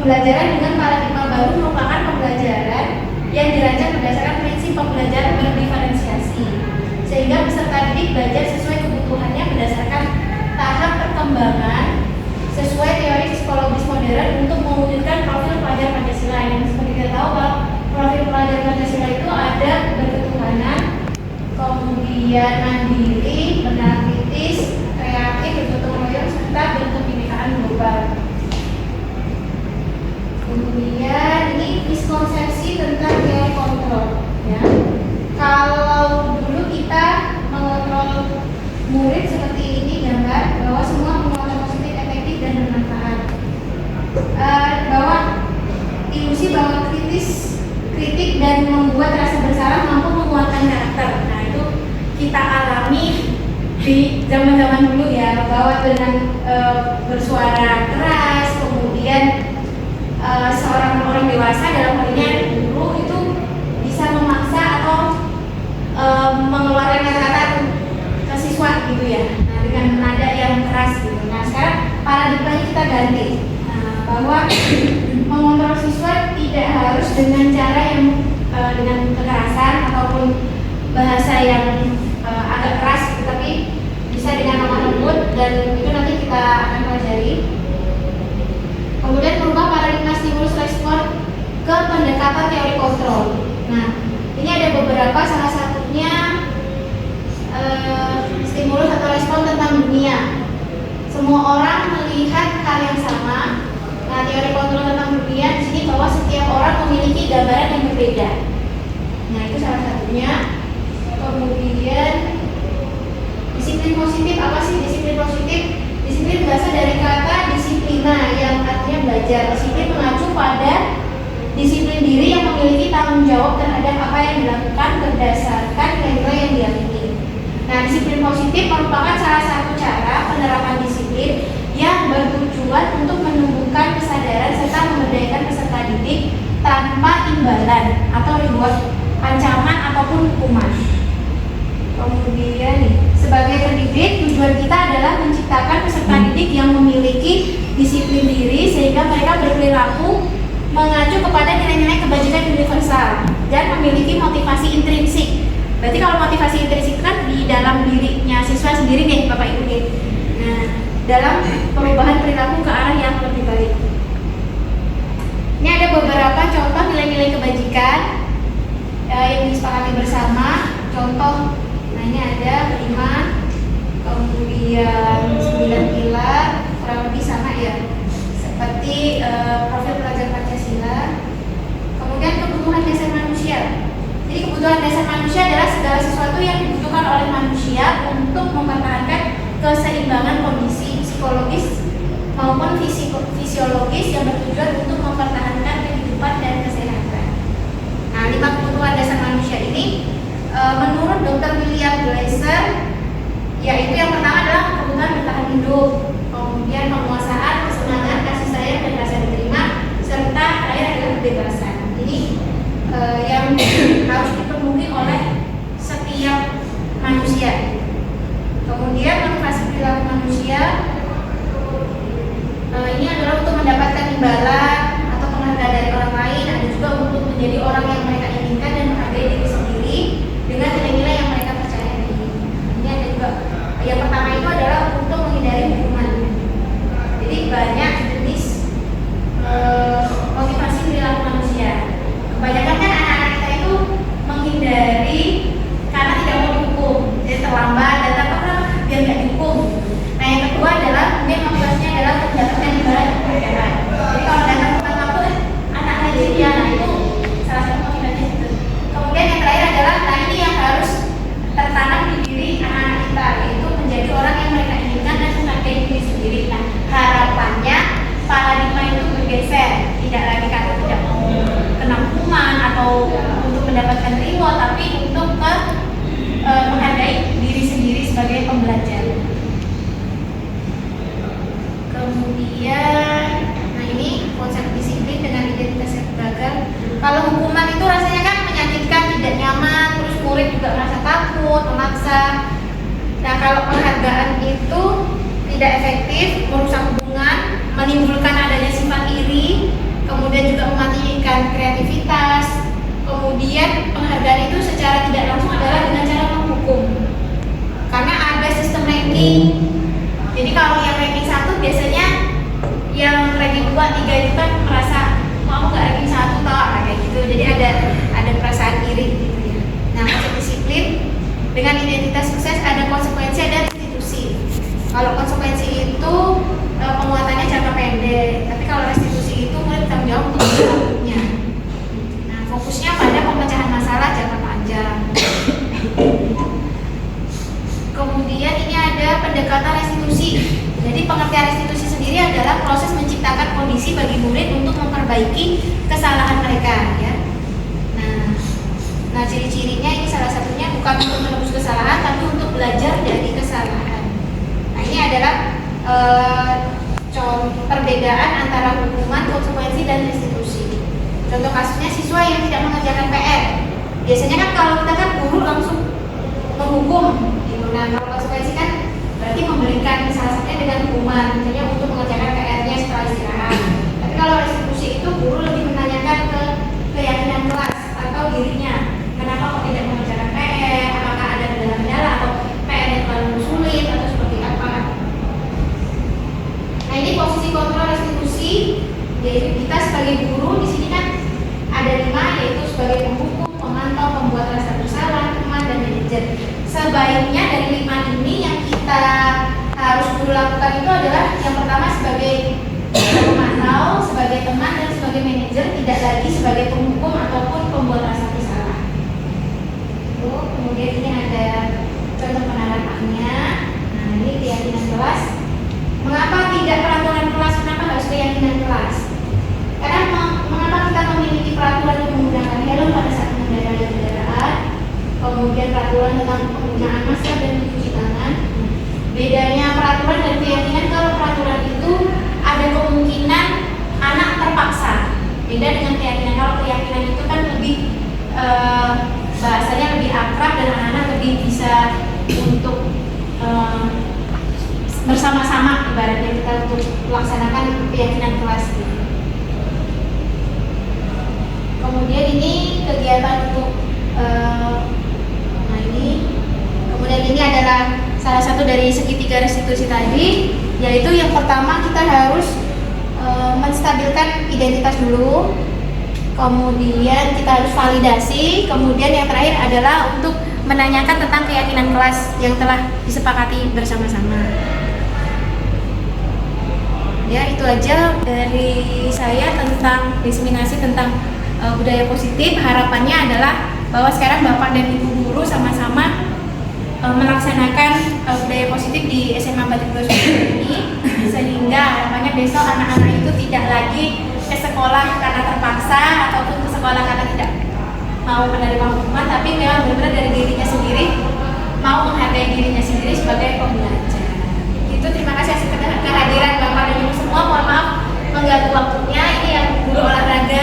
Pembelajaran dengan paradigma baru merupakan pembelajaran yang dirancang berdasarkan prinsip pembelajaran berdiferensiasi, sehingga peserta didik belajar sesuai kebutuhannya berdasarkan tahap perkembangan sesuai teori psikologis modern untuk mewujudkan profil pelajar Pancasila. Yang seperti kita tahu bahwa profil pelajar Pancasila itu ada berketuhanan, kemudian mandiri, benar kritis, kreatif, bergotong royong, serta berkebinekaan global. Kemudian ini miskonsepsi tentang teori kontrol, ya. Kalau dulu kita mengontrol murid seperti ini gambar bahwa semua penguatan positif, efektif dan bermanfaat. Bahwa ilusi bahwa kritik dan membuat rasa bersalah mampu menguatkan karakter. Nah itu kita alami di zaman-zaman dulu ya, bahwa dengan bersuara keras, kemudian seorang orang dewasa dalam hal ini guru itu bisa memaksa atau mengeluarkan kata-kata ke siswa gitu ya, nah, dengan nada yang keras gitu. Nah sekarang paradigmanya kita ganti, bahwa mengontrol siswa tidak harus dengan cara yang dengan kekerasan ataupun bahasa yang agak keras, tetapi bisa dengan lemah lembut, dan itu nanti kita akan pelajari. Kemudian merubah paradigma stimulus respon ke pendekatan teori kontrol. Nah, ini ada beberapa, salah satunya stimulus atau respon tentang dunia. Semua orang melihat hal yang sama. Nah, teori kontrol tentang dunia di sini bahwa setiap orang memiliki gambaran yang berbeda. Nah, itu salah satunya. Kemudian disiplin positif, apa sih disiplin positif? Disiplin berasal dari kata disiplina yang artinya belajar. Disiplin mengacu pada disiplin diri yang memiliki tanggung jawab terhadap apa yang dilakukan berdasarkan nilai yang diyakini. Nah, disiplin positif merupakan salah satu cara penerapan disiplin yang bertujuan untuk menumbuhkan kesadaran serta memberdayakan peserta didik tanpa imbalan atau reward, ancaman ataupun hukuman. Kemudian sebagai pendidik, tujuan kita adalah menciptakan peserta didik yang memiliki disiplin diri sehingga mereka berperilaku mengacu kepada nilai-nilai kebajikan universal dan memiliki motivasi intrinsik. Berarti kalau motivasi intrinsik kan di dalam dirinya siswa sendiri nih, Bapak Ibu nih. Nah, dalam perubahan perilaku ke arah yang lebih baik. Ini ada beberapa contoh nilai-nilai kebajikan yang disepakati bersama. Contoh, nah ini ada 5, kemudian 9 pilar, kurang lebih sama ya, seperti profil pelajar Pancasila. Kemudian kebutuhan dasar manusia. Jadi kebutuhan dasar manusia adalah segala sesuatu yang dibutuhkan oleh manusia untuk mempertahankan keseimbangan kondisi psikologis maupun fisiologis yang bertujuan untuk mempertahankan kehidupan dan kesehatan. Nah, 5 kebutuhan dasar manusia ini menurut Dr. William Glasser, yaitu yang pertama adalah kebutuhan bertahan hidup, kemudian penguasaan, kesenangan, kasih sayang, dan rasa diterima, serta terakhir adalah kebebasan. Ini yang harus dipenuhi oleh setiap manusia. Kemudian motivasi perilaku manusia, ini adalah untuk mendapatkan imbalan atau penghargaan dari orang lain, ada juga untuk menjadi orang yang mereka inginkan dan menghargai diri sendiri dengan nilai-nilai yang mereka percayai. Ini ada juga yang pertama itu adalah untuk menghindari hukuman. Jadi banyak jenis motivasi perilaku manusia. Kebanyakan kan anak-anak kita itu menghindari karena tidak mau dihukum, jadi terlambat datang biar nggak dihukum. Nah yang kedua adalah mungkin motivasinya adalah untuk mendapatkan imbalan dan penghargaan. Jadi kalau datang ke kampus anak rajin ya, nah itu salah satu motivasinya itu. Kemudian yang terakhir adalah, nah ini yang harus tertanam di diri anak-anak kita, yaitu menjadi orang yang mereka inginkan dan menghargai diri sendiri. Nah harapannya paradigma itu bergeser, tidak lagi karena tidak mau kena hukuman atau untuk mendapatkan reward, tapi untuk menghargai diri sendiri sebagai pembelajar. Kemudian, nah ini konsep disiplin dengan identitas yang beragam. Kalau hukuman itu rasanya kan menyakitkan, tidak nyaman, terus murid juga merasa takut, memaksa. Nah kalau penghargaan itu tidak efektif, merusak hubungan, menimbulkan adanya sifat iri, memberikan kreativitas. Kemudian penghargaan itu secara tidak langsung adalah dengan cara menghukum, karena ada sistem ranking. Jadi kalau yang ranking 1 biasanya yang ranking 2, 3 itu kan merasa mau nggak ranking 1 tau kayak gitu. Jadi ada perasaan iri gitu ya. Nah, konsep disiplin dengan identitas sukses ada konsekuensi, ada restitusi. Kalau konsekuensi itu penguatannya jangka pendek, tapi kalau restitusi itu mulai bertanggung jawab untuk berlakunya. Nah, fokusnya pada pemecahan masalah jangka panjang. Kemudian ini ada pendekatan restitusi. Jadi pengertian restitusi sendiri adalah proses menciptakan kondisi bagi murid untuk memperbaiki kesalahan mereka ya. Nah, ciri-cirinya ini salah satunya bukan untuk menebus kesalahan, tapi untuk belajar dari kesalahan. Nah, ini adalah perbedaan antara hukuman, konsekuensi, dan restitusi. Contoh kasusnya siswa yang tidak mengerjakan PR. Biasanya kan kalau kita kan guru langsung menghukum. Nah, kalau konsekuensi kan berarti memberikan salah satunya dengan hukuman, misalnya untuk mengerjakan PR-nya setelah istirahat. Tapi kalau restitusi itu guru lebih menanyakan ke keyakinan kelas atau dirinya. Kenapa kok tidak mengerjakan PR? Apakah ada kendala-kendala atau PR-nya terlalu sulit atau seperti apa? Nah, ini posisi kontrol restitusi, yaitu kita sebagai guru di sini kan ada 5, yaitu sebagai penghukum, pemantau, pembuat rasa bersalah, teman, dan manajer. Sebaiknya dari 5 ini yang kita harus dulu lakukan itu adalah yang pertama sebagai pemantau, sebagai teman, dan sebagai manajer, tidak lagi sebagai penghukum ataupun pembuat rasa bersalah. Kemudian ini ada contoh penerapannya. Nah, ini keyakinan kelas. Mengapa tidak peraturan kelas? Kenapa harus keyakinan kelas? Karena mengapa kita memiliki peraturan yang menggunakan helm pada saat mengendarai kendaraan, kemudian peraturan tentang penggunaan masker dan mencuci tangan. Bedanya peraturan dan keyakinan, kalau peraturan itu ada kemungkinan anak terpaksa. Beda dengan keyakinan. Kalau keyakinan itu kan lebih bahasanya lebih akrab dan anak-anak lebih bisa untuk bersama-sama ibaratnya kita untuk melaksanakan keyakinan kelas gitu. Kemudian ini kegiatan untuk kemudian ini adalah salah satu dari segitiga restitusi tadi, yaitu yang pertama kita harus menstabilkan identitas dulu, kemudian kita harus validasi, kemudian yang terakhir adalah untuk menanyakan tentang keyakinan kelas yang telah disepakati bersama-sama. Ya, itu aja dari saya tentang diseminasi tentang budaya positif. Harapannya adalah bahwa sekarang Bapak dan Ibu guru sama-sama melaksanakan budaya positif di SMA Batik Dua ini, sehingga harapannya besok anak-anak itu tidak lagi ke sekolah karena terpaksa ataupun ke sekolah karena tidak mau menerima hukuman, tapi memang benar-benar dari dirinya sendiri mau menghargai dirinya sendiri sebagai pembelajar. Itu terima kasih atas kehadiran Bapak dan Ibu semua. Mohon maaf mengganggu waktunya. Ini yang guru olahraga